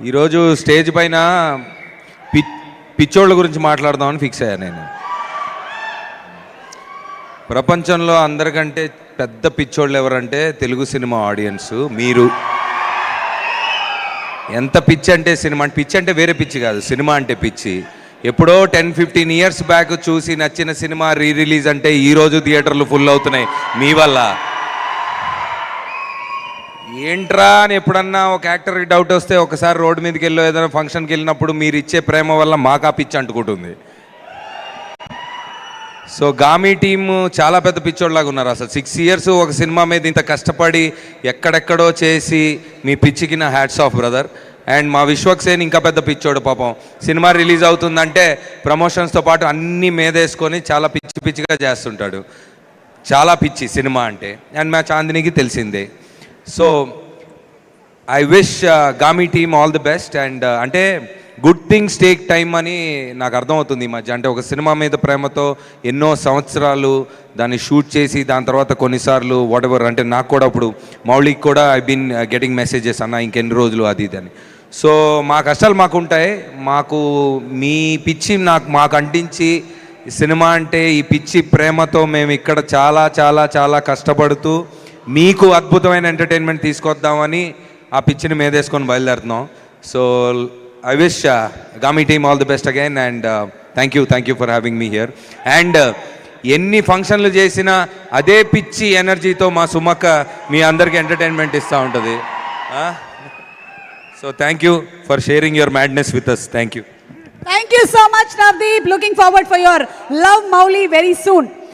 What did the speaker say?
ఈరోజు స్టేజ్ పైన పిచ్చోళ్ళ గురించి మాట్లాడదామని ఫిక్స్ అయ్యా నేను. ప్రపంచంలో అందరికంటే పెద్ద పిచ్చోళ్ళు ఎవరంటే తెలుగు సినిమా ఆడియన్స్. మీరు ఎంత పిచ్చి అంటే సినిమా అంటే పిచ్చి అంటే వేరే పిచ్చి కాదు, సినిమా అంటే పిచ్చి. ఎప్పుడో 10-15 ఇయర్స్ బ్యాక్ చూసి నచ్చిన సినిమా రిలీజ్ అంటే ఈరోజు థియేటర్లు ఫుల్ అవుతున్నాయి మీ వల్ల. ఏంట్రా అని ఎప్పుడన్నా ఒక యాక్టర్కి డౌట్ వస్తే ఒకసారి రోడ్డు మీదకి వెళ్ళో ఏదైనా ఫంక్షన్కి వెళ్ళినప్పుడు మీరు ఇచ్చే ప్రేమ వల్ల మాకా పిచ్చి అంటుకుంటుంది. సో గామీ టీమ్ చాలా పెద్ద పిచ్చోడ్లాగా ఉన్నారు. అసలు 6 ఇయర్స్ ఒక సినిమా మీద ఇంత కష్టపడి ఎక్కడెక్కడో చేసి మీ పిచ్చికి నా హ్యాట్స్ ఆఫ్ బ్రదర్. అండ్ మా విశ్వక్సేన్ ఇంకా పెద్ద పిచ్చోడు పాపం. సినిమా రిలీజ్ అవుతుందంటే ప్రమోషన్స్తో పాటు అన్నీ మీదేసుకొని చాలా పిచ్చిగా చేస్తుంటాడు. చాలా పిచ్చి సినిమా అంటే. అండ్ మా చాందినికి తెలిసిందే. సో ఐ విష్ గామీ team all the best. And అంటే గుడ్ థింగ్స్ టేక్ టైమ్ అని నాకు అర్థమవుతుంది ఈ మధ్య. అంటే ఒక సినిమా మీద ప్రేమతో ఎన్నో సంవత్సరాలు దాన్ని షూట్ చేసి దాని తర్వాత కొన్నిసార్లు వాట్ ఎవర్ అంటే నాకు కూడా ఇప్పుడు మౌళికి కూడా ఐ బీన్ గెటింగ్ మెసేజెస్ అన్న ఇంకెన్ని రోజులు అది ఇది అని. సో మా కష్టాలు మాకు ఉంటాయి. మాకు మీ పిచ్చి మాకు అంటించి సినిమా అంటే ఈ పిచ్చి ప్రేమతో మేము ఇక్కడ చాలా చాలా చాలా కష్టపడుతూ మీకు అద్భుతమైన ఎంటర్టైన్మెంట్ తీసుకొద్దామని ఆ పిచ్చిని మీదేసుకొని బయలుదేరుతున్నాం. సో ఐ విష్ గామీ team all the best again. And thank you for having me here. And ఎన్ని ఫంక్షన్లు చేసినా అదే పిచ్చి ఎనర్జీతో మా సుమక్క మీ అందరికీ ఎంటర్టైన్మెంట్ ఇస్తూ ఉంటుంది. So thank you for sharing your madness with us. Thank you so much, Navdeep. Looking forward for your Love Mowli very soon.